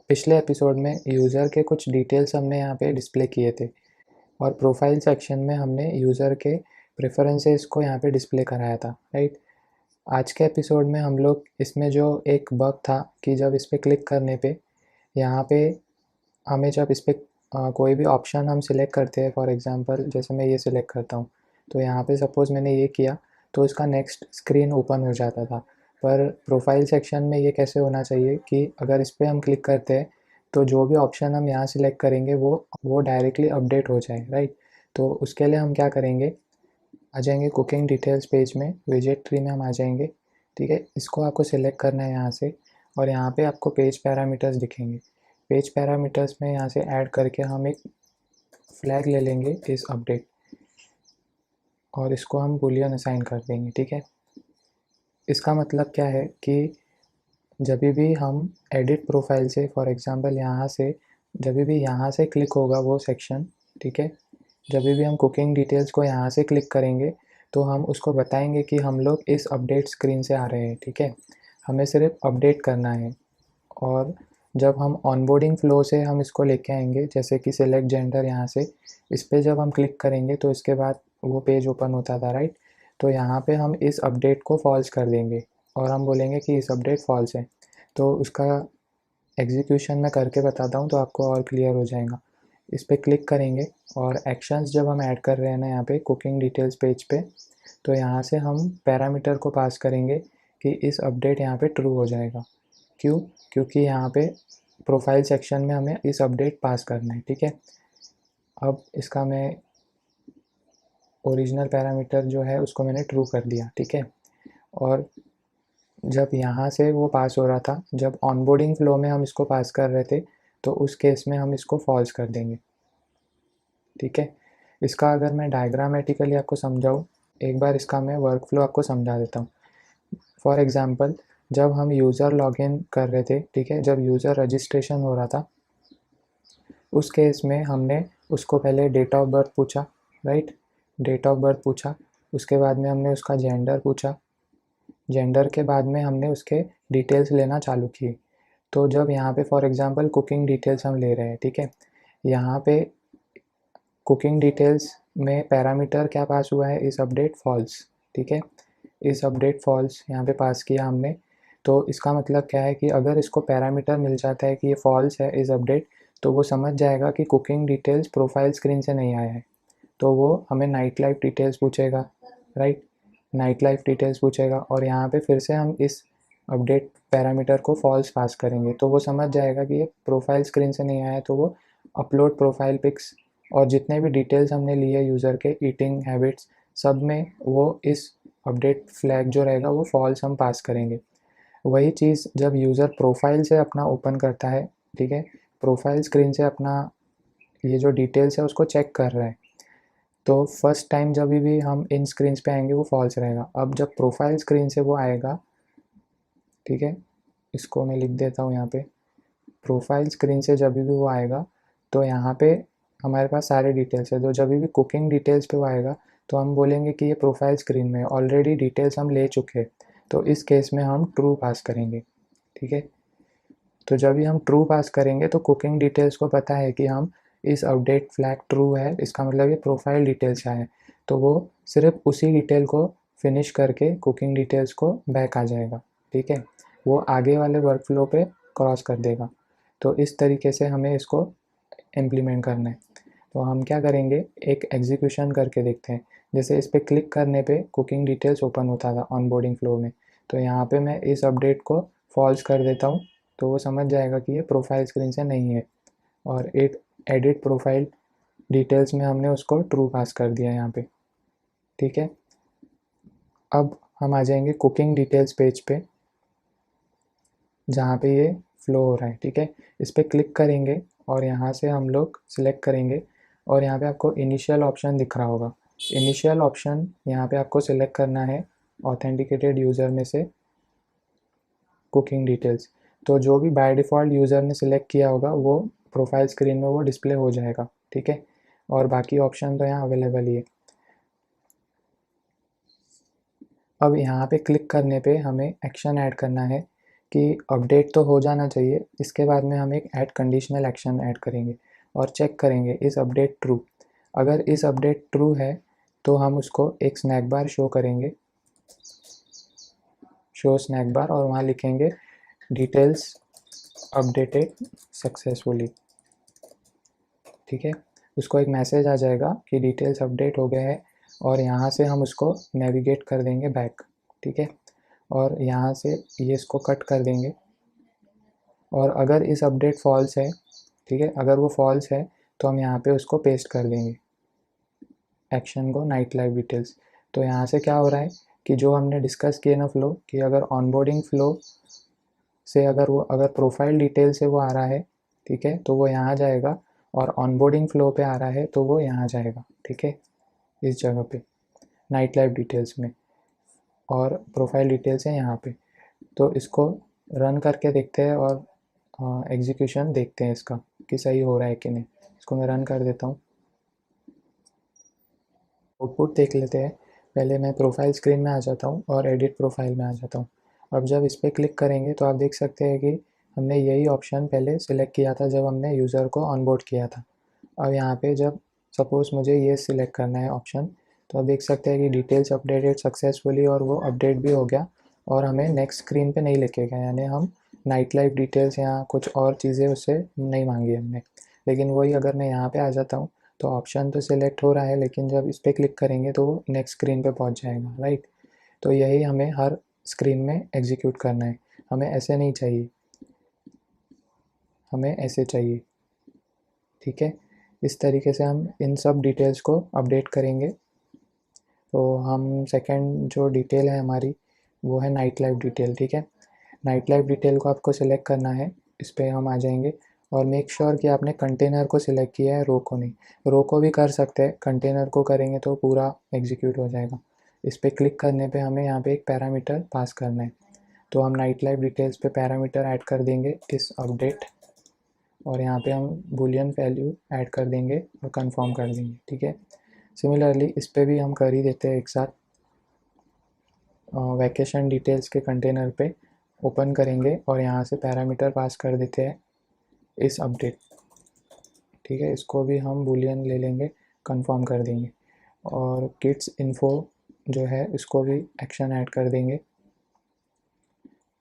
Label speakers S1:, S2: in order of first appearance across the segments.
S1: पिछले एपिसोड में यूज़र के कुछ डिटेल्स हमने यहाँ पे डिस्प्ले किए थे और प्रोफाइल सेक्शन में हमने यूज़र के प्रेफरेंसेस को यहाँ पे डिस्प्ले कराया था, राइट। आज के एपिसोड में हम लोग इसमें जो एक बग था कि जब इस पर क्लिक करने पे यहाँ पे हमें जब इस पर कोई भी ऑप्शन हम सिलेक्ट करते हैं, फॉर एग्ज़ाम्पल जैसे मैं ये सिलेक्ट करता हूँ तो यहाँ पे सपोज़ मैंने ये किया तो इसका नेक्स्ट स्क्रीन ओपन हो जाता था। पर प्रोफाइल सेक्शन में ये कैसे होना चाहिए कि अगर इस पर हम क्लिक करते हैं तो जो भी ऑप्शन हम यहाँ सिलेक्ट करेंगे वो डायरेक्टली अपडेट हो जाए, राइट। तो उसके लिए हम क्या करेंगे, आ जाएंगे कुकिंग डिटेल्स पेज में, विजेट ट्री में हम आ जाएंगे, ठीक है। इसको आपको सिलेक्ट करना है यहाँ से और यहाँ पे आपको पेज पैरामीटर्स दिखेंगे। पेज पैरामीटर्स में यहाँ से ऐड करके हम एक फ्लैग ले लेंगे इस अपडेट और इसको हम बूलियन असाइन कर देंगे, ठीक है। इसका मतलब क्या है कि जब भी हम एडिट प्रोफाइल से, फॉर एग्ज़ाम्पल यहाँ से जब भी यहाँ से क्लिक होगा वो सेक्शन, ठीक है, जब भी हम कुकिंग डिटेल्स को यहाँ से क्लिक करेंगे तो हम उसको बताएंगे कि हम लोग इस अपडेट स्क्रीन से आ रहे हैं, ठीक है। हमें सिर्फ अपडेट करना है और जब हम ऑनबोर्डिंग फ़्लो से हम इसको लेके आएंगे, जैसे कि सिलेक्ट जेंडर, यहाँ से इस पर जब हम क्लिक करेंगे तो इसके बाद वो पेज ओपन होता था, राइट। तो यहाँ पे हम इस अपडेट को फॉल्स कर देंगे और हम बोलेंगे कि इस अपडेट फॉल्स है। तो उसका एग्जीक्यूशन मैं करके बताता हूँ तो आपको और क्लियर हो जाएगा। इस पर क्लिक करेंगे और एक्शंस जब हम ऐड कर रहे हैं ना यहाँ पे कुकिंग डिटेल्स पेज पे, तो यहाँ से हम पैरामीटर को पास करेंगे कि इस अपडेट यहाँ पे ट्रू हो जाएगा। क्यों? क्योंकि यहाँ पे प्रोफाइल सेक्शन में हमें इस अपडेट पास करना है, ठीक है। अब इसका मैं ओरिजिनल पैरामीटर जो है उसको मैंने ट्रू कर दिया, ठीक है। और जब यहाँ से वो पास हो रहा था, जब ऑनबोर्डिंग फ़्लो में हम इसको पास कर रहे थे तो उस केस में हम इसको फॉल्स कर देंगे, ठीक है। इसका अगर मैं डायग्रामेटिकली आपको समझाऊँ, एक बार इसका मैं वर्क फ्लो आपको समझा देता हूँ। फॉर एग्ज़ाम्पल जब हम यूज़र लॉगिन कर रहे थे, ठीक है, जब यूज़र रजिस्ट्रेशन हो रहा था उस केस में हमने उसको पहले डेट ऑफ बर्थ पूछा, राइट। डेट ऑफ बर्थ पूछा, उसके बाद में हमने उसका जेंडर पूछा, जेंडर के बाद में हमने उसके डिटेल्स लेना चालू किए। तो जब यहाँ पे फॉर एग्ज़ाम्पल कुकिंग डिटेल्स हम ले रहे हैं, ठीक है, यहाँ पे कुकिंग डिटेल्स में पैरामीटर क्या पास हुआ है, इस अपडेट फॉल्स, ठीक है। इस अपडेट फॉल्स यहाँ पे पास किया हमने। तो इसका मतलब क्या है कि अगर इसको पैरामीटर मिल जाता है कि ये फॉल्स है इस अपडेट, तो वो समझ जाएगा कि कुकिंग डिटेल्स प्रोफाइल स्क्रीन से नहीं आया है। तो वो हमें नाइट लाइफ डिटेल्स पूछेगा, राइट। नाइट लाइफ डिटेल्स पूछेगा और यहाँ पे फिर से हम इस अपडेट पैरामीटर को फॉल्स पास करेंगे तो वो समझ जाएगा कि ये प्रोफाइल स्क्रीन से नहीं आया है। तो वो अपलोड प्रोफाइल पिक्स और जितने भी डिटेल्स हमने लिए यूज़र के ईटिंग हैबिट्स, सब में वो इस अपडेट फ्लैग जो रहेगा वो फॉल्स हम पास करेंगे। वही चीज़ जब यूज़र प्रोफाइल से अपना ओपन करता है, ठीक है, प्रोफाइल स्क्रीन से अपना ये जो डिटेल्स है उसको चेक कर रहा है, तो फर्स्ट टाइम जब भी हम इन स्क्रीन्स पे आएंगे वो फॉल्स रहेगा। अब जब प्रोफाइल स्क्रीन से वो आएगा, ठीक है, इसको मैं लिख देता हूँ यहाँ पे, प्रोफाइल स्क्रीन से जब भी वो आएगा तो यहाँ पे हमारे पास सारे डिटेल्स है। तो जब भी कुकिंग डिटेल्स पे वो आएगा तो हम बोलेंगे कि ये प्रोफाइल स्क्रीन में ऑलरेडी डिटेल्स हम ले चुके हैं, तो इस केस में हम ट्रू पास करेंगे, ठीक है। तो जब भी हम ट्रू पास करेंगे तो कुकिंग डिटेल्स को पता है कि हम इस अपडेट फ्लैग ट्रू है, इसका मतलब ये प्रोफाइल डिटेल्स है, तो वो सिर्फ उसी डिटेल को फिनिश करके कुकिंग डिटेल्स को बैक आ जाएगा, ठीक है। वो आगे वाले वर्क फ्लो पे क्रॉस कर देगा। तो इस तरीके से हमें इसको इम्प्लीमेंट करना है। तो हम क्या करेंगे, एक एग्जीक्यूशन करके देखते हैं। जैसे इस पर क्लिक करने पे कुकिंग डिटेल्स ओपन होता था ऑनबोर्डिंग फ्लो में, तो यहाँ पे मैं इस अपडेट को फॉल्स कर देता हूँ तो वो समझ जाएगा कि ये प्रोफाइल स्क्रीन से नहीं है और एक एडिट प्रोफाइल डिटेल्स में हमने उसको ट्रू पास कर दिया यहाँ पे, ठीक है। अब हम आ जाएंगे कुकिंग डिटेल्स पेज पे जहाँ पे ये फ्लो हो रहा है, ठीक है। इस पर क्लिक करेंगे और यहाँ से हम लोग सिलेक्ट करेंगे और यहाँ पे आपको इनिशियल ऑप्शन दिख रहा होगा। इनिशियल ऑप्शन यहाँ पे आपको सिलेक्ट करना है ऑथेंटिकेटेड यूज़र में से कुकिंग डिटेल्स। तो जो भी बाय डिफ़ॉल्ट यूज़र ने सिलेक्ट किया होगा वो प्रोफाइल स्क्रीन में वो डिस्प्ले हो जाएगा, ठीक है। और बाकी ऑप्शन तो यहाँ अवेलेबल ही है। अब यहाँ पे क्लिक करने पे हमें एक्शन ऐड करना है कि अपडेट तो हो जाना चाहिए। इसके बाद में हम एक ऐड कंडीशनल एक्शन ऐड करेंगे और चेक करेंगे इस अपडेट ट्रू। अगर इस अपडेट ट्रू है तो हम उसको एक स्नैक बार शो करेंगे, शो स्नैक बार, और वहाँ लिखेंगे डिटेल्स अपडेटेड सक्सेसफुली। ठीक है, उसको एक मैसेज आ जाएगा कि डिटेल्स अपडेट हो गए हैं और यहाँ से हम उसको नेविगेट कर देंगे बैक। ठीक है, और यहाँ से ये इसको कट कर देंगे। और अगर इस अपडेट फॉल्स है, ठीक है, अगर वो फॉल्स है तो हम यहाँ पे उसको पेस्ट कर देंगे एक्शन को, नाइट लाइफ डिटेल्स। तो यहाँ से क्या हो रहा है कि जो हमने डिस्कस किए ना फ्लो, कि अगर ऑनबोर्डिंग फ्लो से अगर प्रोफाइल डिटेल से वो आ रहा है, ठीक है, तो वो यहाँ जाएगा, और ऑनबोर्डिंग फ्लो पे आ रहा है तो वो यहाँ जाएगा। ठीक है, इस जगह पे नाइट लाइफ डिटेल्स में, और प्रोफाइल डिटेल्स है यहाँ पे। तो इसको रन करके देखते हैं और एग्जीक्यूशन देखते हैं इसका कि सही हो रहा है कि नहीं। इसको मैं रन कर देता हूँ, आउटपुट देख लेते हैं। पहले मैं प्रोफाइल स्क्रीन में आ जाता हूँ और एडिट प्रोफाइल में आ जाता हूँ। अब जब इस पर क्लिक करेंगे तो आप देख सकते हैं कि हमने यही ऑप्शन पहले सिलेक्ट किया था जब हमने यूज़र को ऑनबोर्ड किया था। अब यहाँ पे जब सपोज़ मुझे ये सिलेक्ट करना है ऑप्शन, तो आप देख सकते हैं कि डिटेल्स अपडेटेड सक्सेसफुली, और वो अपडेट भी हो गया और हमें नेक्स्ट स्क्रीन पे नहीं लेके गया, यानी हम नाइट लाइफ डिटेल्स या कुछ और चीज़ें उससे नहीं मांगी हमने। लेकिन वही अगर मैं यहाँ पे आ जाता हूँ तो ऑप्शन तो सिलेक्ट हो रहा है, लेकिन जब इस पर क्लिक करेंगे तो वो नेक्स्ट स्क्रीन पे पहुँच जाएगा, राइट। तो यही हमें हर स्क्रीन में एग्जीक्यूट करना है। हमें ऐसे नहीं चाहिए, हमें ऐसे चाहिए। ठीक है, इस तरीके से हम इन सब डिटेल्स को अपडेट करेंगे। तो हम सेकंड जो डिटेल है हमारी, वो है नाइट लाइफ डिटेल। ठीक है, नाइट लाइफ डिटेल को आपको सिलेक्ट करना है, इस पर हम आ जाएंगे, और मेक श्योर कि आपने कंटेनर को सिलेक्ट किया है, रो को नहीं। रो को भी कर सकते हैं, कंटेनर को करेंगे तो पूरा एग्जीक्यूट हो जाएगा। इस पर क्लिक करने पे हमें यहाँ पे एक पैरामीटर पास करना है। तो हम नाइट लाइफ डिटेल्स पे पैरामीटर ऐड कर देंगे इस अपडेट, और यहाँ पे हम बूलियन वैल्यू ऐड कर देंगे और कंफर्म कर देंगे। ठीक है, सिमिलरली इस पे भी हम कर ही देते हैं एक साथ। वैकेशन डिटेल्स के कंटेनर पे ओपन करेंगे और यहाँ से पैरामीटर पास कर देते हैं इस अपडेट। ठीक है, इसको भी हम बूलियन ले लेंगे, कंफर्म कर देंगे, और किड्स इन्फो जो है इसको भी एक्शन ऐड कर देंगे,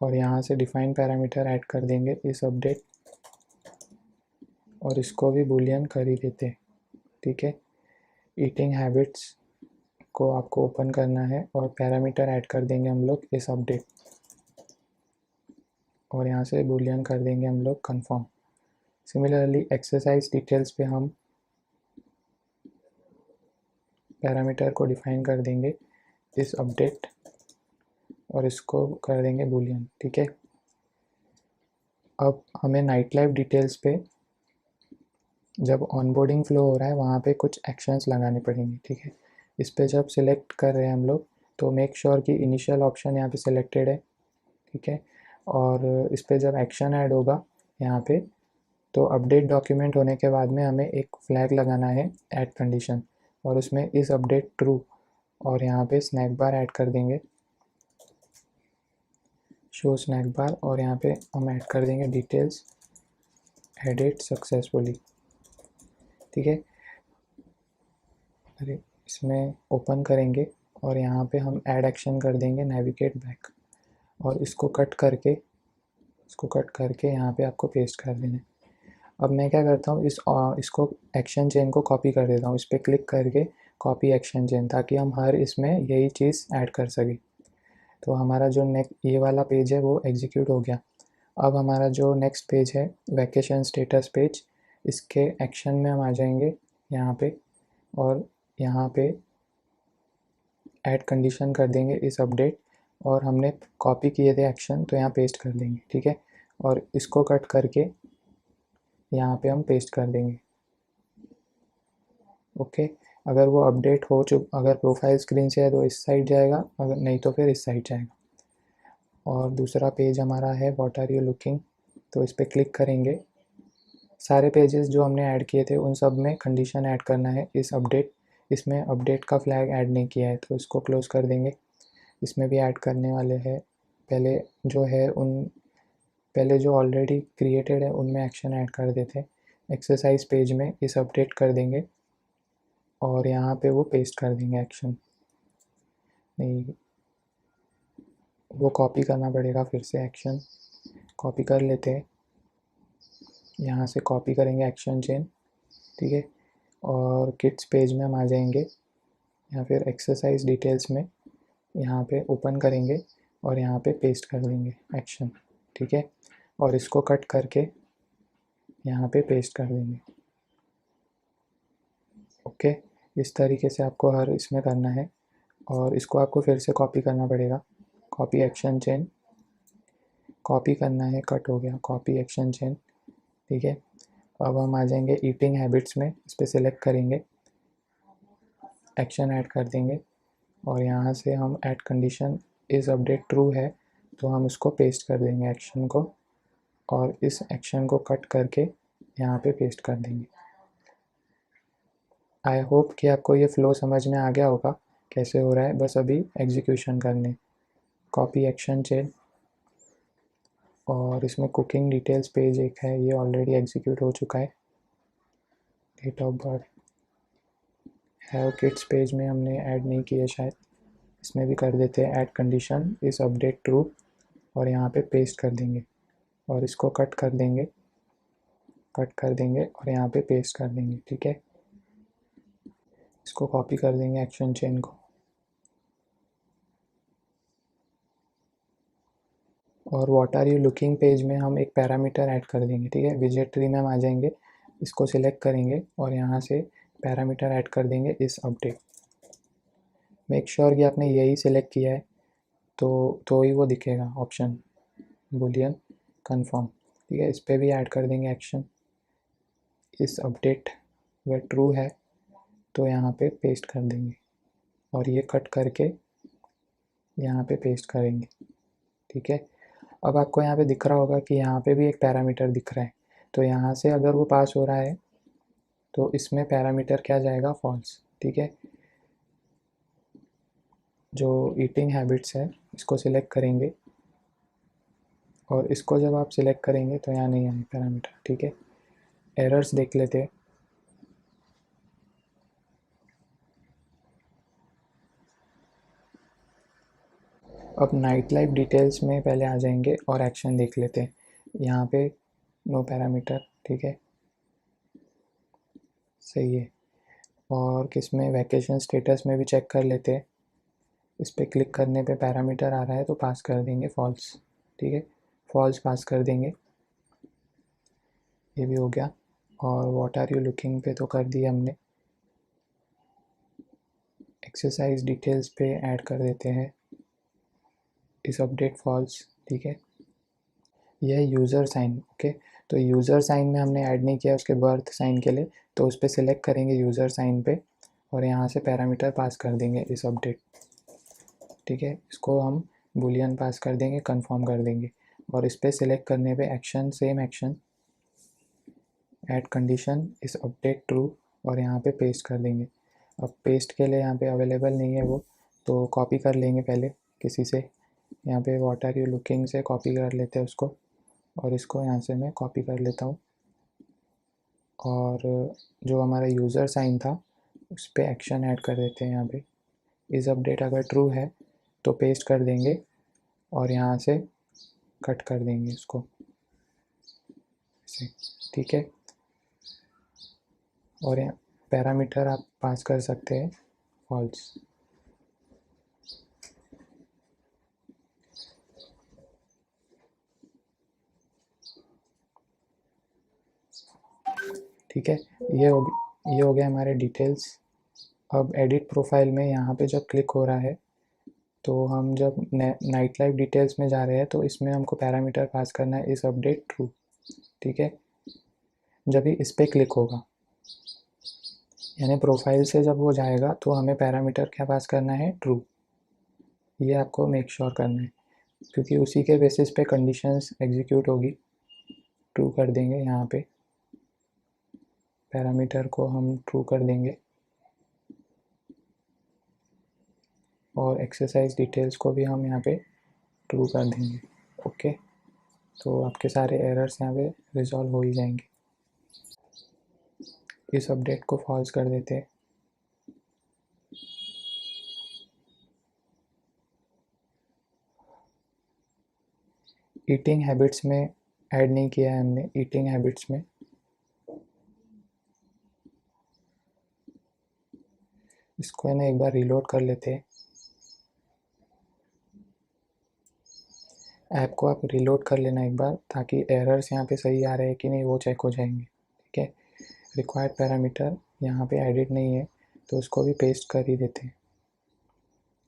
S1: और यहाँ से डिफाइन पैरामीटर ऐड कर देंगे इस अपडेट, और इसको भी बूलियन कर ही देते हैं। ठीक है, ईटिंग हैबिट्स को आपको ओपन करना है और पैरामीटर ऐड कर देंगे हम लोग इस अपडेट, और यहाँ से बूलियन कर देंगे हम लोग कंफर्म। सिमिलरली एक्सरसाइज डिटेल्स पे हम पैरामीटर को डिफाइन कर देंगे इस अपडेट, और इसको कर देंगे बूलियन। ठीक है, अब हमें नाइट लाइफ डिटेल्स पे जब ऑनबोर्डिंग फ्लो हो रहा है वहाँ पे कुछ एक्शंस लगाने पड़ेंगे। ठीक है, इस पे जब सिलेक्ट कर रहे हैं हम लोग तो मेक श्योर कि इनिशियल ऑप्शन यहाँ पे सिलेक्टेड है। ठीक है, और इस पे जब एक्शन ऐड होगा यहाँ पे, तो अपडेट डॉक्यूमेंट होने के बाद में हमें एक फ्लैग लगाना है ऐड कंडीशन, और उसमें इस अपडेट ट्रू, और यहाँ पे स्नैक बार ऐड कर देंगे, शो स्नैक बार, और यहाँ पे हम ऐड कर देंगे डिटेल्स एडिट सक्सेसफुली। ठीक है, अरे इसमें ओपन करेंगे और यहाँ पे हम ऐड एक्शन कर देंगे नेविगेट बैक, और इसको कट करके यहाँ पे आपको पेस्ट कर देना है। अब मैं क्या करता हूँ, इसको एक्शन चेन को कॉपी कर देता हूँ, इस पर क्लिक करके कॉपी एक्शन चेन, ताकि हम हर इसमें यही चीज़ ऐड कर सकें। तो हमारा जो ये वाला पेज है वो एग्जीक्यूट हो गया। अब हमारा जो नेक्स्ट पेज है वैकेशन स्टेटस पेज, इसके एक्शन में हम आ जाएंगे यहाँ पे, और यहाँ पे ऐड कंडीशन कर देंगे इस अपडेट, और हमने कॉपी किए थे एक्शन तो यहाँ पेस्ट कर देंगे। ठीक है, और इसको कट करके यहाँ पे हम पेस्ट कर देंगे। ओके, अगर वो अपडेट हो अगर प्रोफाइल स्क्रीन से है तो इस साइड जाएगा, अगर नहीं तो फिर इस साइड जाएगा। और दूसरा पेज हमारा है व्हाट आर यू लुकिंग, तो इस पर क्लिक करेंगे। सारे पेजेस जो हमने ऐड किए थे उन सब में कंडीशन ऐड करना है इस अपडेट, इसमें अपडेट का फ्लैग ऐड नहीं किया है तो इसको क्लोज़ कर देंगे। इसमें भी ऐड करने वाले हैं, पहले जो है उन पहले जो ऑलरेडी क्रिएटेड है उनमें एक्शन ऐड कर देते हैं। एक्सरसाइज पेज में इस अपडेट कर देंगे और यहाँ पे वो पेस्ट कर देंगे एक्शन। नहीं, वो कॉपी करना पड़ेगा फिर से, एक्शन कॉपी कर लेते हैं। यहाँ से कॉपी करेंगे एक्शन चेन, ठीक है। और किट्स पेज में हम आ जाएंगे, या फिर एक्सरसाइज डिटेल्स में यहाँ पे ओपन करेंगे और यहाँ पे पेस्ट कर देंगे एक्शन, ठीक है। और इसको कट करके यहाँ पे पेस्ट कर देंगे। ओके, इस तरीके से आपको हर इसमें करना है। और इसको आपको फिर से कॉपी करना पड़ेगा, कॉपी एक्शन चेन, कॉपी करना है, कट हो गया, कॉपी एक्शन चेन, ठीक है। अब हम आ जाएंगे ईटिंग हैबिट्स में, इस पर सिलेक्ट करेंगे, एक्शन ऐड कर देंगे और यहाँ से हम ऐड कंडीशन इस अपडेट ट्रू है तो हम इसको पेस्ट कर देंगे एक्शन को, और इस एक्शन को कट करके यहाँ पे पेस्ट कर देंगे। आई होप कि आपको ये फ़्लो समझ में आ गया होगा कैसे हो रहा है, बस अभी एग्जीक्यूशन करने। कॉपी एक्शन चेन, और इसमें कुकिंग डिटेल्स पेज एक है, ये ऑलरेडी एग्जीक्यूट हो चुका है। Date of birth have kids page में हमने ऐड नहीं किए शायद, इसमें भी कर देते हैं ऐड कंडीशन इस अपडेट ट्रू, और यहाँ पे पेस्ट कर देंगे और इसको कट कर देंगे, और यहाँ पे पेस्ट कर देंगे, ठीक है। इसको कॉपी कर देंगे एक्शन चेन को, और what are you looking page में हम एक पैरामीटर ऐड कर देंगे, ठीक है। विजेट ट्री में हम आ जाएंगे, इसको सिलेक्ट करेंगे और यहाँ से पैरामीटर ऐड कर देंगे इस अपडेट। मेक श्योर कि आपने यही सिलेक्ट किया है तो ही वो दिखेगा ऑप्शन बूलियन कन्फर्म, ठीक है। इस पर भी ऐड कर देंगे एक्शन इस अपडेट, वह ट्रू है तो यहाँ पे पेस्ट कर देंगे और ये कट करके यहाँ पे पेस्ट करेंगे, ठीक है। अब आपको यहाँ पे दिख रहा होगा कि यहाँ पे भी एक पैरामीटर दिख रहा है, तो यहाँ से अगर वो पास हो रहा है तो इसमें पैरामीटर क्या जाएगा, फॉल्स, ठीक है। जो ईटिंग हैबिट्स है इसको सिलेक्ट करेंगे और इसको जब आप सिलेक्ट करेंगे तो यहाँ नहीं आए पैरामीटर, ठीक है। एरर्स देख लेते हैं। अब नाइट लाइफ डिटेल्स में पहले आ जाएंगे और एक्शन देख लेते हैं। यहाँ पे नो पैरामीटर, ठीक है, सही है। और किस में, वैकेशन स्टेटस में भी चेक कर लेते हैं। इस पर क्लिक करने पे पैरामीटर आ रहा है तो पास कर देंगे फॉल्स, ठीक है, फॉल्स पास कर देंगे, ये भी हो गया। और व्हाट आर यू लुकिंग पे तो कर दिया हमने। एक्सरसाइज डिटेल्स पे ऐड कर देते हैं इस अपडेट फॉल्स, ठीक है। यह यूज़र साइन, ओके, तो यूज़र साइन में हमने ऐड नहीं किया उसके बर्थ साइन के लिए, तो उस पर सिलेक्ट करेंगे यूज़र साइन पे और यहाँ से पैरामीटर पास कर देंगे इस अपडेट, ठीक है। इसको हम बूलियन पास कर देंगे, कंफर्म कर देंगे, और इस पर सिलेक्ट करने पे action, same action, add condition इस अपडेट ट्रू, और यहाँ पे पेस्ट कर देंगे। अब पेस्ट के लिए यहाँ पे अवेलेबल नहीं है वो, तो कॉपी कर लेंगे पहले किसी से। यहाँ पे व्हाट आर यू लुकिंग से कॉपी कर लेते हैं उसको, और इसको यहाँ से मैं कॉपी कर लेता हूँ, और जो हमारा यूज़र साइन था उस पर एक्शन ऐड कर देते हैं। यहाँ पे इस अपडेट अगर ट्रू है तो पेस्ट कर देंगे और यहाँ से कट कर देंगे इसको, ठीक है। और यहाँ पैरामीटर आप पास कर सकते हैं फॉल्स, ठीक है। ये हो गया हमारे डिटेल्स। अब एडिट प्रोफाइल में यहाँ पे जब क्लिक हो रहा है तो हम जब नाइट लाइफ डिटेल्स में जा रहे हैं तो इसमें हमको पैरामीटर पास करना है इस अपडेट ट्रू, ठीक है। जब ही इस पर क्लिक होगा, यानी प्रोफाइल से जब वो जाएगा तो हमें पैरामीटर क्या पास करना है, ट्रू। ये आपको मेक श्योर करना है क्योंकि उसी के बेसिस पे कंडीशंस एग्जीक्यूट होगी। ट्रू कर देंगे, यहाँ पे पैरामीटर को हम ट्रू कर देंगे और एक्सरसाइज डिटेल्स को भी हम यहाँ पे ट्रू कर देंगे, ओके। तो आपके सारे एरर्स यहाँ पे रिजॉल्व हो ही जाएंगे। इस अपडेट को फॉल्स कर देते हैं। ईटिंग हैबिट्स में ऐड नहीं किया है हमने, ईटिंग हैबिट्स में। इसको है ना एक बार रीलोड कर लेते हैं। ऐप को आप रीलोड कर लेना एक बार, ताकि एरर्स यहाँ पे सही आ रहे हैं कि नहीं वो चेक हो जाएंगे। ठीक है, रिक्वायर्ड पैरामीटर यहाँ पे एडिट नहीं है तो उसको भी पेस्ट कर ही देते हैं।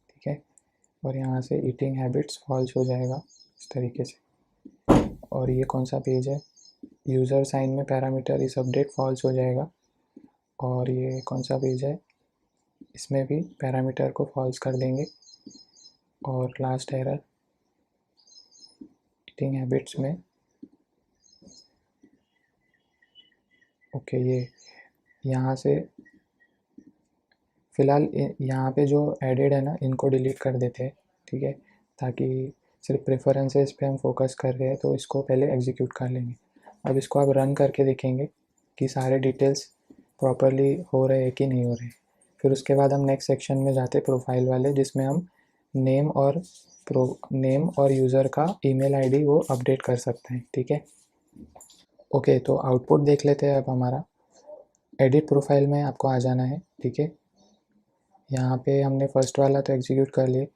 S1: ठीक है, और यहाँ से ईटिंग हैबिट्स फॉल्स हो जाएगा इस तरीके से। और ये कौन सा पेज है, यूज़र साइन में पैरामीटर इस अपडेट फॉल्स हो जाएगा। और ये कौन सा पेज है, इसमें भी पैरामीटर को फॉल्स कर देंगे। और लास्ट एरर ईटिंग हैबिट्स में, ओके, ये यहाँ से फ़िलहाल यहाँ पे जो एडेड है ना इनको डिलीट कर देते हैं। ठीक है, ताकि सिर्फ प्रेफरेंसेस पे हम फोकस कर रहे हैं, तो इसको पहले एग्जीक्यूट कर लेंगे। अब इसको आप रन करके देखेंगे कि सारे डिटेल्स प्रॉपरली हो रहे हैं कि नहीं हो रहे। फिर उसके बाद हम नेक्स्ट सेक्शन में जाते प्रोफाइल वाले, जिसमें हम नेम और यूज़र का ईमेल आईडी वो अपडेट कर सकते हैं। ठीक है, ओके, तो आउटपुट देख लेते हैं अब हमारा। एडिट प्रोफाइल में आपको आ जाना है। ठीक है, यहाँ पे हमने फर्स्ट वाला तो एग्जीक्यूट कर लिए।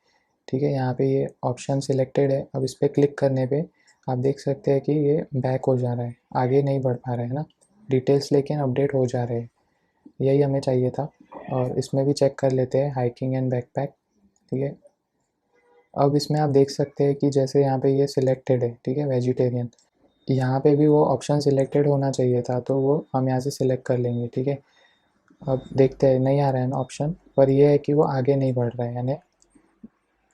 S1: ठीक है, यहाँ पे ये ऑप्शन सिलेक्टेड है। अब इस पर क्लिक करने पे आप देख सकते हैं कि ये बैक हो जा रहा है, आगे नहीं बढ़ पा रहा है ना डिटेल्स, लेकिन अपडेट हो जा रहे हैं। यही हमें चाहिए था। और इसमें भी चेक कर लेते हैं हाइकिंग एंड बैकपैक। ठीक है, अब इसमें आप देख सकते हैं कि जैसे यहाँ पे ये सिलेक्टेड है, ठीक है, वेजिटेरियन, यहाँ पे भी वो ऑप्शन सिलेक्टेड होना चाहिए था, तो वो हम यहाँ से सिलेक्ट कर लेंगे। ठीक है, अब देखते हैं, नहीं आ रहा है ना ऑप्शन, पर ये है कि वो आगे नहीं बढ़ रहा है, यानी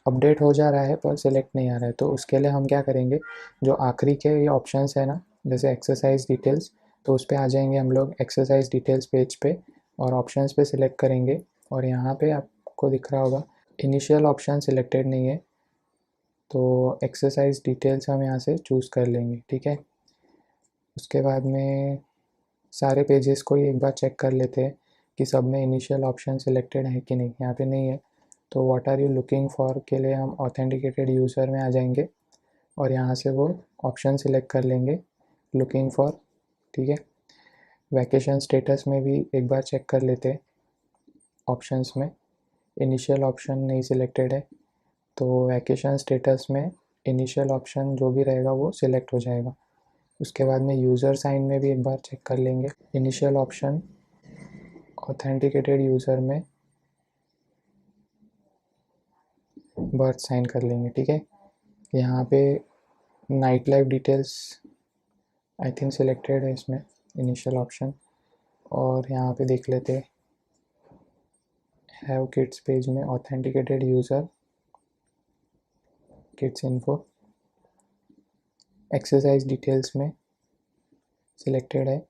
S1: अपडेट हो जा रहा है पर सिलेक्ट नहीं आ रहा है। तो उसके लिए हम क्या करेंगे, जो आखिरी के ये ऑप्शंस है ना, जैसे एक्सरसाइज डिटेल्स, तो उस पर आ जाएंगे हम लोग एक्सरसाइज डिटेल्स पेज पे, और ऑप्शंस पे सिलेक्ट करेंगे। और यहाँ पे आपको दिख रहा होगा इनिशियल ऑप्शन सिलेक्टेड नहीं है, तो एक्सरसाइज डिटेल्स हम यहाँ से चूज़ कर लेंगे। ठीक है, उसके बाद में सारे पेजेस को ही एक बार चेक कर लेते हैं कि सब में इनिशियल ऑप्शन सिलेक्टेड है कि नहीं। यहाँ पे नहीं है, तो what are you looking for के लिए हम ऑथेंटिकेटेड यूज़र में आ जाएंगे और यहाँ से वो ऑप्शन सिलेक्ट कर लेंगे, लुकिंग फॉर। ठीक है, वैकेशन स्टेटस में भी एक बार चेक कर लेते हैं। ऑप्शंस में इनिशियल ऑप्शन नहीं सिलेक्टेड है, तो वैकेशन स्टेटस में इनिशियल ऑप्शन जो भी रहेगा वो सिलेक्ट हो जाएगा। उसके बाद में यूज़र साइन में भी एक बार चेक कर लेंगे, इनिशियल ऑप्शन ऑथेंटिकेटेड यूज़र में बर्थ साइन कर लेंगे। ठीक है, यहाँ पे night life details I think selected है इसमें, इनिशियल ऑप्शन। और यहाँ पे देख लेते हैव किड्स पेज में authenticated user kids info, exercise details में सिलेक्टेड है,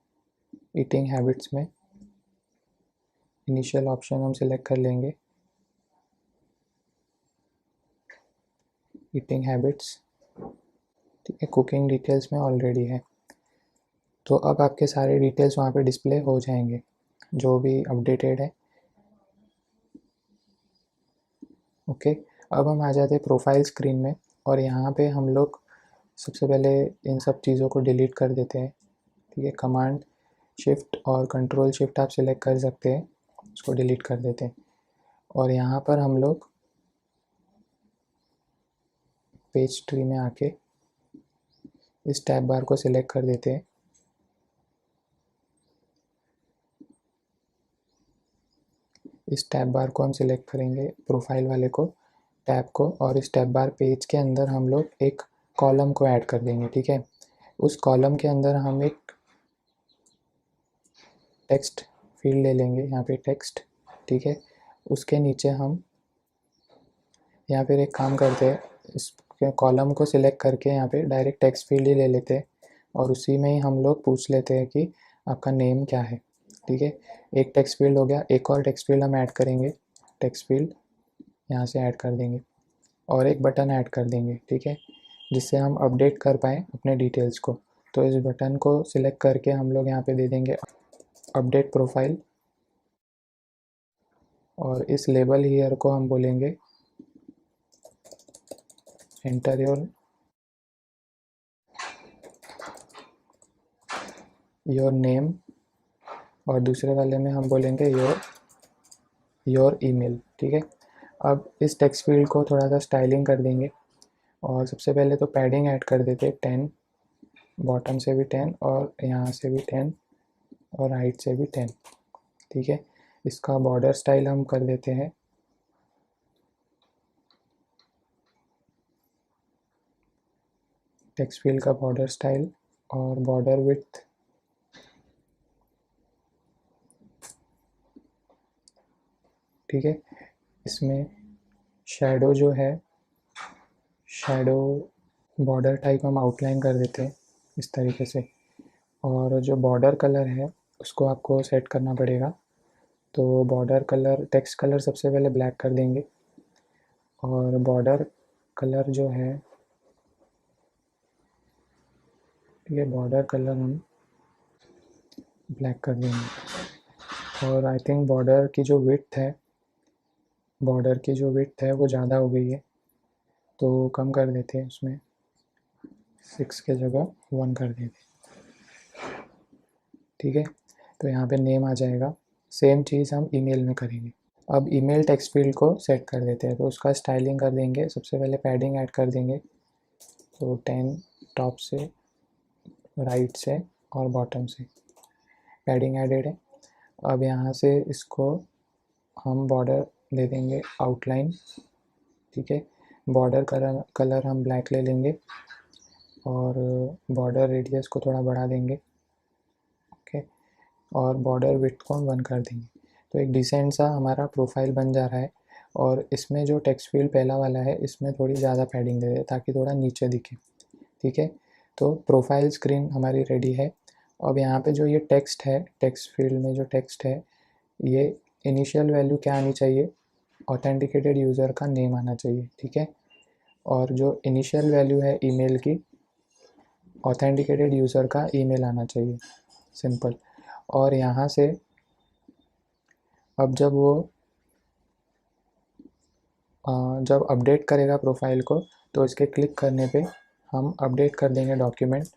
S1: ईटिंग हैबिट्स में इनिशियल ऑप्शन हम सिलेक्ट कर लेंगे, ईटिंग हैबिट्स। ठीक है, कुकिंग डिटेल्स में ऑलरेडी है। तो अब आपके सारे डिटेल्स वहाँ पे डिस्प्ले हो जाएंगे जो भी अपडेटेड है। ओके, अब हम आ जाते हैं प्रोफाइल स्क्रीन में, और यहाँ पे हम लोग सबसे पहले इन सब चीज़ों को डिलीट कर देते हैं। ठीक है, कमांड शिफ्ट और कंट्रोल शिफ्ट आप सिलेक्ट कर सकते हैं, उसको डिलीट कर देते हैं। और यहाँ पर हम लोग पेज ट्री में आके इस टैब बार को सिलेक्ट कर देते हैं। इस टैब बार को हम सिलेक्ट करेंगे, प्रोफाइल वाले को, टैब को, और इस टैब बार पेज के अंदर हम लोग एक कॉलम को ऐड कर देंगे। ठीक है, उस कॉलम के अंदर हम एक टेक्स्ट फील्ड ले लेंगे, यहाँ पे टेक्स्ट। ठीक है, उसके नीचे हम या फिर एक काम करते हैं, इस कॉलम को सिलेक्ट करके यहाँ पे डायरेक्ट टेक्स्ट फील्ड ही ले लेते हैं, और उसी में ही हम लोग पूछ लेते हैं कि आपका नेम क्या है। ठीक है, एक टेक्स्ट फील्ड हो गया, एक और टेक्स्ट फील्ड हम ऐड करेंगे, टेक्स्ट फील्ड यहाँ से ऐड कर देंगे, और एक बटन ऐड कर देंगे। ठीक है, जिससे हम अपडेट कर पाएँ अपने डिटेल्स को। तो इस बटन को सिलेक्ट करके हम लोग यहाँ पे दे देंगे अपडेट प्रोफाइल, और इस लेबल हियर को हम बोलेंगे एंटर योर नेम, और दूसरे वाले में हम बोलेंगे योर ईमेल। ठीक है। अब इस टेक्स्ट फील्ड को थोड़ा सा स्टाइलिंग कर देंगे, और सबसे पहले तो पैडिंग ऐड कर देते हैं 10, बॉटम से भी 10 और यहाँ से भी 10 और हाइट से भी 10। ठीक है। इसका बॉर्डर स्टाइल हम कर देते हैं टेक्स्ट फील्ड का बॉर्डर स्टाइल और बॉर्डर विड्थ ठीक है। इसमें शैडो जो है, शैडो बॉर्डर टाइप हम आउटलाइन कर देते हैं इस तरीके से, और जो बॉर्डर कलर है उसको आपको सेट करना पड़ेगा। तो बॉर्डर कलर, टेक्स्ट कलर सबसे पहले ब्लैक कर देंगे, और बॉर्डर कलर जो है, ये बॉर्डर कलर हम ब्लैक कर देंगे। और आई थिंक बॉर्डर की जो विड्थ है, वो ज़्यादा हो गई है, तो कम कर देते हैं, उसमें 6 के जगह 1 कर देते हैं। ठीक है। तो यहाँ पे नेम आ जाएगा। सेम चीज़ हम ईमेल में करेंगे। अब ईमेल टेक्स्ट फील्ड को सेट कर देते हैं, तो उसका स्टाइलिंग कर देंगे। सबसे पहले पैडिंग ऐड कर देंगे, तो 10 टॉप से, राइट से और बॉटम से पैडिंग एडेड है। अब यहाँ से इसको हम बॉर्डर दे देंगे आउटलाइन। ठीक है। बॉर्डर कलर हम ब्लैक ले लेंगे, और बॉर्डर रेडियस को थोड़ा बढ़ा देंगे। ओके। और बॉर्डर विड्थ को हम 1 कर देंगे। तो एक डिसेंट सा हमारा प्रोफाइल बन जा रहा है। और इसमें जो टेक्स्ट फील्ड पहला वाला है, इसमें थोड़ी ज़्यादा पैडिंग दे दें ताकि थोड़ा नीचे दिखे। ठीक है। तो प्रोफाइल स्क्रीन हमारी रेडी है। अब यहाँ पे जो ये टेक्स्ट है, टेक्स्ट फील्ड में जो टेक्स्ट है, ये इनिशियल वैल्यू क्या आनी चाहिए, ऑथेंटिकेटेड यूज़र का नेम आना चाहिए। ठीक है। और जो इनिशियल वैल्यू है ईमेल की, ऑथेंटिकेटेड यूज़र का ईमेल आना चाहिए, सिंपल। और यहाँ से अब जब अपडेट करेगा प्रोफाइल को, तो इसके क्लिक करने पे हम अपडेट कर देंगे डॉक्यूमेंट,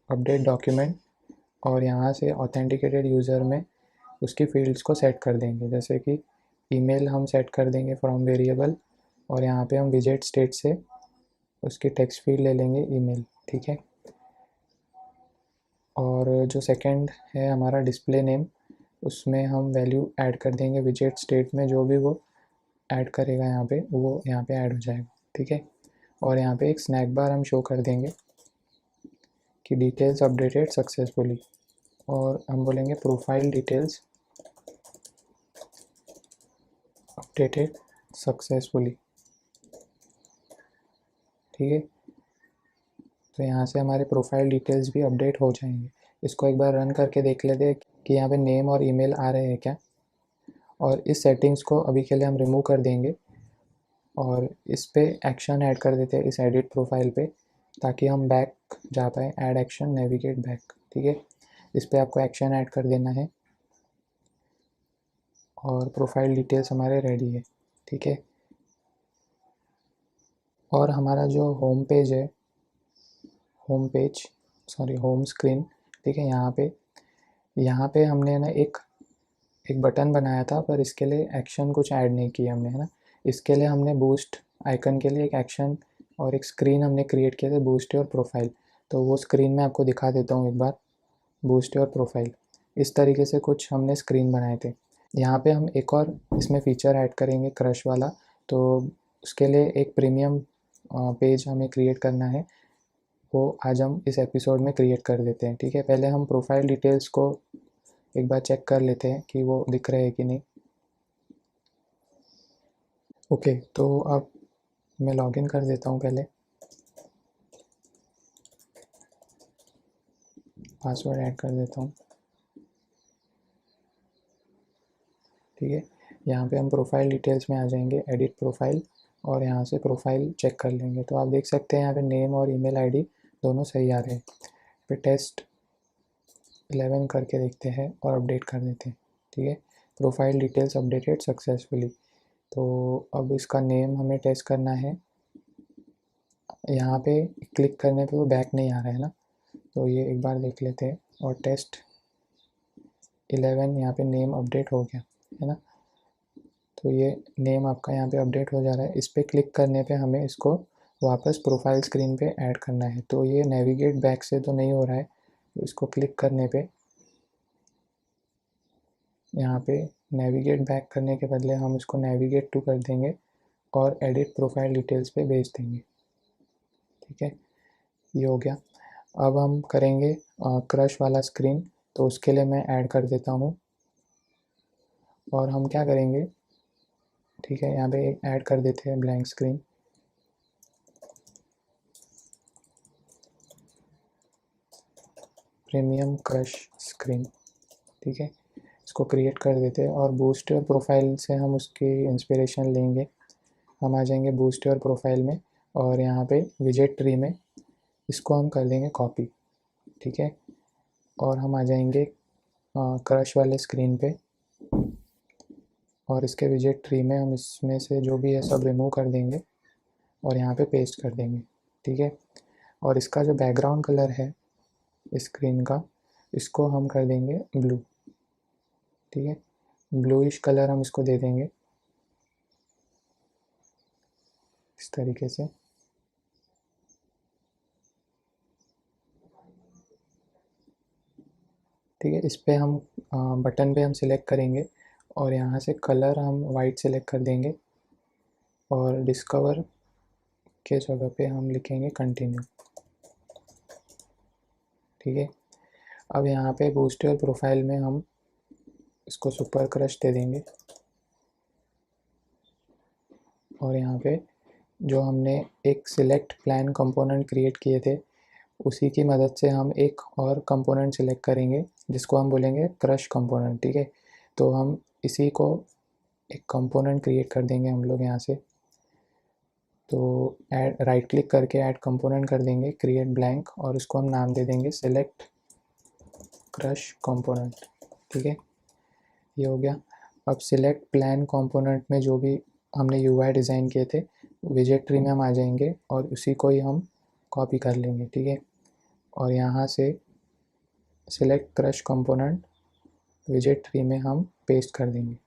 S1: अपडेट डॉक्यूमेंट, और यहाँ से ऑथेंटिकेटेड यूज़र में उसकी फील्ड्स को सेट कर देंगे। जैसे कि ईमेल हम सेट कर देंगे फ्रॉम वेरिएबल, और यहाँ पे हम विजेट स्टेट से उसकी टेक्स्ट फील्ड ले लेंगे ईमेल। ठीक है। और जो सेकंड है हमारा डिस्प्ले नेम, उसमें हम वैल्यू ऐड कर देंगे विजेट स्टेट में, जो भी वो ऐड करेगा यहाँ पे, वो यहाँ पे ऐड हो जाएगा। ठीक है। और यहाँ पे एक स्नैक बार हम शो कर देंगे कि डिटेल्स अपडेटेड सक्सेसफुली, और हम बोलेंगे प्रोफाइल डिटेल्स अपडेटेड सक्सेसफुली। ठीक है। तो यहाँ से हमारे प्रोफाइल डिटेल्स भी अपडेट हो जाएंगे। इसको एक बार रन करके देख लेते हैं कि यहाँ पे नेम और ईमेल आ रहे हैं क्या। और इस सेटिंग्स को अभी के लिए हम रिमूव कर देंगे, और इस पे एक्शन ऐड कर देते हैं इस एडिट प्रोफाइल पे, ताकि हम बैक जा पाए, ऐड एक्शन नेविगेट बैक। ठीक है। इस पे आपको एक्शन ऐड कर देना है, और प्रोफाइल डिटेल्स हमारे रेडी है। ठीक है। और हमारा जो होम पेज है, होम स्क्रीन, ठीक है, यहाँ पे हमने ना एक बटन बनाया था, पर इसके लिए एक्शन कुछ ऐड नहीं किया हमने, है ना। इसके लिए हमने बूस्ट आइकन के लिए एक एक्शन और एक स्क्रीन हमने क्रिएट किया था, बूस्ट योर प्रोफाइल। तो वो स्क्रीन में आपको दिखा देता हूँ एक बार, बूस्ट योर प्रोफाइल। इस तरीके से कुछ हमने स्क्रीन बनाए थे। यहाँ पे हम एक और इसमें फ़ीचर ऐड करेंगे, क्रश वाला। तो उसके लिए एक प्रीमियम पेज हमें क्रिएट करना है, वो आज हम इस एपिसोड में क्रिएट कर देते हैं। ठीक है। पहले हम प्रोफाइल डिटेल्स को एक बार चेक कर लेते हैं कि वो दिख रहे हैं कि नहीं। ओके। तो अब मैं लॉगिन कर देता हूँ, पहले पासवर्ड ऐड कर देता हूँ। ठीक है। यहाँ पे हम प्रोफाइल डिटेल्स में आ जाएंगे, एडिट प्रोफाइल, और यहाँ से प्रोफाइल चेक कर लेंगे। तो आप देख सकते हैं यहाँ पे नेम और ईमेल आईडी दोनों सही आ रहे हैं। फिर टेस्ट 11 करके देखते हैं और अपडेट कर देते हैं। ठीक है, प्रोफाइल डिटेल्स अपडेटेड सक्सेसफुली। तो अब इसका नेम हमें टेस्ट करना है। यहाँ पे क्लिक करने पे वो बैक नहीं आ रहा है ना, तो ये एक बार देख लेते हैं। और टेस्ट 11 यहाँ पे नेम अपडेट हो गया है ना, तो ये नेम आपका यहाँ पे अपडेट हो जा रहा है। इस पर क्लिक करने पे हमें इसको वापस प्रोफाइल स्क्रीन पे ऐड करना है। तो ये नेविगेट बैक से तो नहीं हो रहा है, तो इसको क्लिक करने पे यहाँ पे नेविगेट बैक करने के बदले हम इसको नेविगेट टू कर देंगे और एडिट प्रोफाइल डिटेल्स पे भेज देंगे। ठीक है, ये हो गया। अब हम करेंगे क्रश वाला स्क्रीन, तो उसके लिए मैं ऐड कर देता हूँ। और हम क्या करेंगे, ठीक है, यहाँ पे एक ऐड कर देते हैं blank screen. Premium crush screen, ठीक है, इसको क्रिएट कर देते हैं। और बूस्ट योर प्रोफाइल से हम उसकी इंस्पिरेशन लेंगे। हम आ जाएंगे बूस्ट योर प्रोफाइल में और यहाँ पे विजेट ट्री में इसको हम कर देंगे कॉपी। ठीक है, और हम आ जाएंगे क्रश वाले स्क्रीन पे और इसके विजेट ट्री में हम इसमें से जो भी है सब रिमूव कर देंगे और यहाँ पे पेस्ट कर देंगे। ठीक है, और इसका जो बैकग्राउंड कलर है स्क्रीन का, इसको हम कर देंगे ब्लू। ठीक है, ब्लूइश कलर हम इसको दे देंगे इस तरीके से। ठीक है, इस पे हम बटन पे हम सिलेक्ट करेंगे और यहाँ से कलर हम वाइट सिलेक्ट कर देंगे और डिस्कवर के जगह पे हम लिखेंगे कंटिन्यू। ठीक है, अब यहाँ पे बूस्टर प्रोफाइल में हम इसको सुपर क्रश दे देंगे और यहाँ पे जो हमने एक सिलेक्ट प्लान कंपोनेंट क्रिएट किए थे उसी की मदद से हम एक और कंपोनेंट सिलेक्ट करेंगे जिसको हम बोलेंगे क्रश कंपोनेंट। ठीक है, तो हम इसी को एक कंपोनेंट क्रिएट कर देंगे हम लोग यहाँ से। तो ऐड राइट क्लिक करके ऐड कंपोनेंट कर देंगे, क्रिएट ब्लैंक, और इसको हम नाम दे देंगे सिलेक्ट क्रश कंपोनेंट। ठीक है, ये हो गया। अब सिलेक्ट प्लान कंपोनेंट में जो भी हमने यूआई डिज़ाइन किए थे विजेट ट्री में हम आ जाएंगे और उसी को ही हम कॉपी कर लेंगे। ठीक है, और यहाँ से सिलेक्ट क्रश कंपोनेंट विजेट ट्री में हम पेस्ट कर देंगे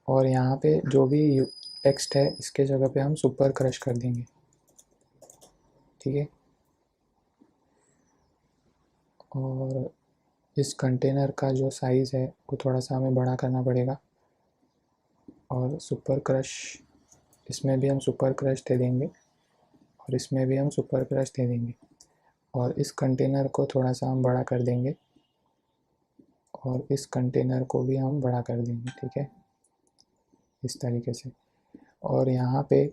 S1: और यहाँ पे जो भी टेक्स्ट है इसके जगह पे हम सुपर क्रश कर देंगे। ठीक है, और इस कंटेनर का जो साइज़ है वो थोड़ा सा हमें बड़ा करना पड़ेगा और सुपर क्रश, इसमें भी हम सुपर क्रश दे देंगे और इसमें भी हम सुपर क्रश दे देंगे और इस कंटेनर को थोड़ा सा हम बड़ा कर देंगे और इस कंटेनर को भी हम बड़ा कर देंगे। ठीक है, इस तरीके से। और यहाँ पे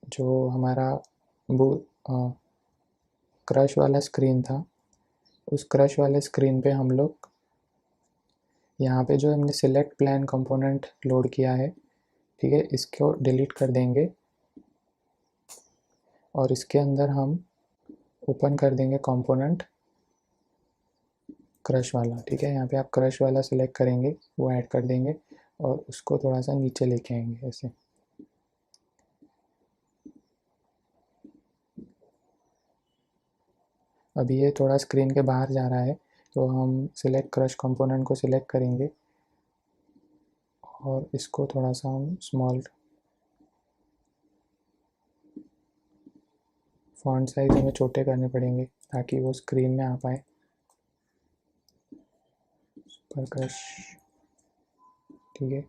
S1: जो हमारा वो क्रश वाला स्क्रीन था उस क्रश वाले स्क्रीन पे हम लोग यहाँ पे जो हमने सिलेक्ट प्लान कंपोनेंट लोड किया है, ठीक है, इसको डिलीट कर देंगे और इसके अंदर हम ओपन कर देंगे कंपोनेंट क्रश वाला। ठीक है, यहाँ पे आप क्रश वाला सिलेक्ट करेंगे, वो ऐड कर देंगे और उसको थोड़ा सा नीचे लेके आएंगे ऐसे। अभी ये थोड़ा स्क्रीन के बाहर जा रहा है तो हम सिलेक्ट क्रश कंपोनेंट को सिलेक्ट करेंगे और इसको थोड़ा सा हम स्मॉल, फॉन्ट साइज हमें छोटे करने पड़ेंगे ताकि वो स्क्रीन में आ पाए। सुपर क्रश, ठीक है,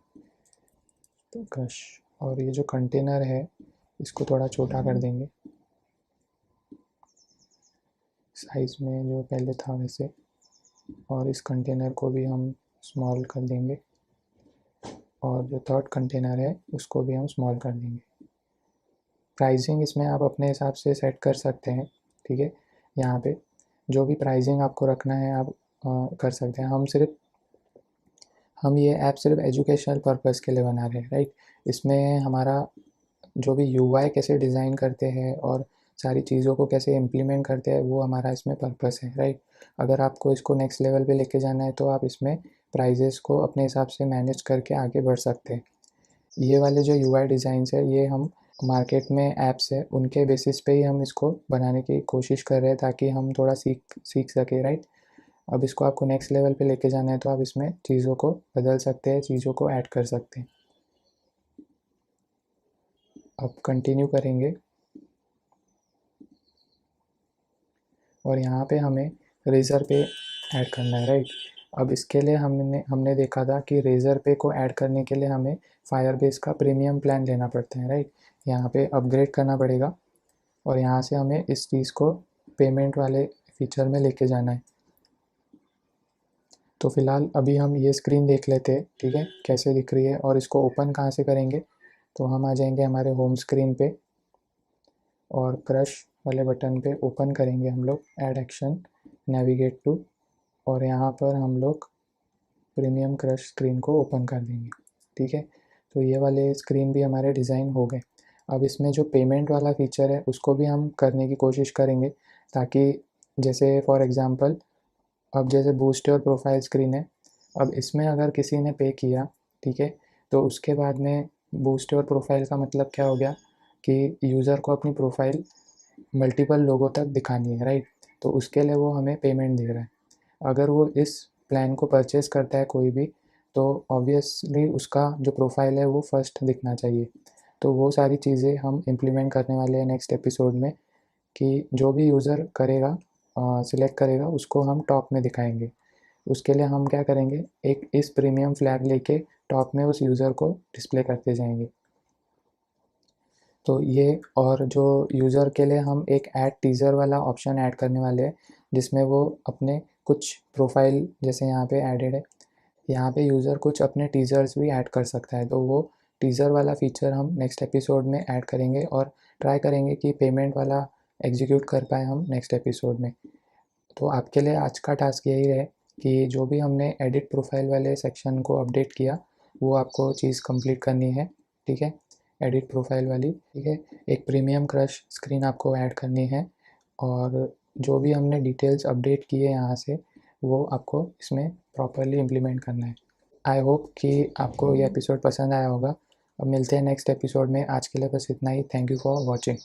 S1: तो क्रश। और ये जो कंटेनर है इसको थोड़ा छोटा कर देंगे साइज़ में जो पहले था वैसे, और इस कंटेनर को भी हम स्मॉल कर देंगे और जो थर्ड कंटेनर है उसको भी हम स्मॉल कर देंगे। प्राइसिंग इसमें आप अपने हिसाब से सेट कर सकते हैं। ठीक है, यहाँ पे जो भी प्राइसिंग आपको रखना है आप कर सकते हैं। हम ये ऐप सिर्फ एजुकेशनल पर्पज़ के लिए बना रहे हैं, राइट। इसमें हमारा जो भी यूआई कैसे डिज़ाइन करते हैं और सारी चीज़ों को कैसे इम्प्लीमेंट करते हैं, वो हमारा इसमें पर्पस है, राइट। अगर आपको इसको नेक्स्ट लेवल पे लेके जाना है तो आप इसमें प्राइजेस को अपने हिसाब से मैनेज करके आगे बढ़ सकते हैं। ये वाले जो यूआई डिज़ाइंस है, ये हम मार्केट में ऐप्स है उनके बेसिस पे ही हम इसको बनाने की कोशिश कर रहे हैं, ताकि हम थोड़ा सीख सकें, राइट। अब इसको आपको नेक्स्ट लेवल पे लेके जाना है तो आप इसमें चीज़ों को बदल सकते हैं, चीज़ों को ऐड कर सकते हैं। अब कंटिन्यू करेंगे और यहाँ पे हमें रेज़र पे ऐड करना है, राइट। अब इसके लिए हमने देखा था कि रेज़र पे को ऐड करने के लिए हमें फायरबेस का प्रीमियम प्लान लेना पड़ता है, राइट। यहाँ पे अपग्रेड करना पड़ेगा और यहाँ से हमें इस चीज़ को पेमेंट वाले फीचर में लेके जाना है। तो फ़िलहाल अभी हम ये स्क्रीन देख लेते हैं, ठीक है, कैसे दिख रही है। और इसको ओपन कहाँ से करेंगे, तो हम आ जाएंगे हमारे होम स्क्रीन पे और क्रश वाले बटन पे ओपन करेंगे हम लोग ऐड एक्शन, नेविगेट टू, और यहाँ पर हम लोग प्रीमियम क्रश स्क्रीन को ओपन कर देंगे, ठीक है। तो ये वाले स्क्रीन भी हमारे डिज़ाइन हो गए। अब इसमें जो पेमेंट वाला फ़ीचर है उसको भी हम करने की कोशिश करेंगे, ताकि जैसे फॉर एग्ज़ाम्पल अब जैसे बूस्ट योर प्रोफाइल स्क्रीन है, अब इसमें अगर किसी ने पे किया, ठीक है, तो उसके बाद में बूस्ट योर प्रोफाइल का मतलब क्या हो गया कि यूज़र को अपनी प्रोफाइल मल्टीपल लोगों तक दिखानी है, राइट। तो उसके लिए वो हमें पेमेंट दे रहा है। अगर वो इस प्लान को परचेज़ करता है कोई भी, तो ऑब्वियसली उसका जो प्रोफाइल है वो फर्स्ट दिखना चाहिए। तो वो सारी चीज़ें हम इम्प्लीमेंट करने वाले हैं नेक्स्ट एपिसोड में, कि जो भी यूज़र करेगा, सिलेक्ट करेगा, उसको हम टॉप में दिखाएंगे। उसके लिए हम क्या करेंगे, एक इस प्रीमियम फ्लैग लेके टॉप में उस यूज़र को डिस्प्ले करते जाएंगे। तो ये, और जो यूज़र के लिए हम एक ऐड टीज़र वाला ऑप्शन ऐड करने वाले हैं, जिसमें वो अपने कुछ प्रोफाइल, जैसे यहाँ पे एडेड है, यहाँ पे यूज़र कुछ अपने टीज़र्स भी ऐड कर सकता है। तो वो टीज़र वाला फ़ीचर हम नेक्स्ट एपिसोड में ऐड करेंगे और ट्राई करेंगे कि पेमेंट वाला एग्जीक्यूट कर पाएँ हम नेक्स्ट एपिसोड में। तो आपके लिए आज का टास्क यही है कि जो भी हमने एडिट प्रोफाइल वाले सेक्शन को अपडेट किया, वो आपको चीज़ कंप्लीट करनी है, ठीक है, एडिट प्रोफाइल वाली, ठीक है। एक प्रीमियम क्रश स्क्रीन आपको ऐड करनी है और जो भी हमने डिटेल्स अपडेट किए यहाँ से, वो आपको इसमें प्रॉपरली इम्प्लीमेंट करना है। आई होप कि आपको ये एपिसोड पसंद आया होगा। अब मिलते हैं नेक्स्ट एपिसोड में। आज के लिए बस इतना ही। Thank you for watching.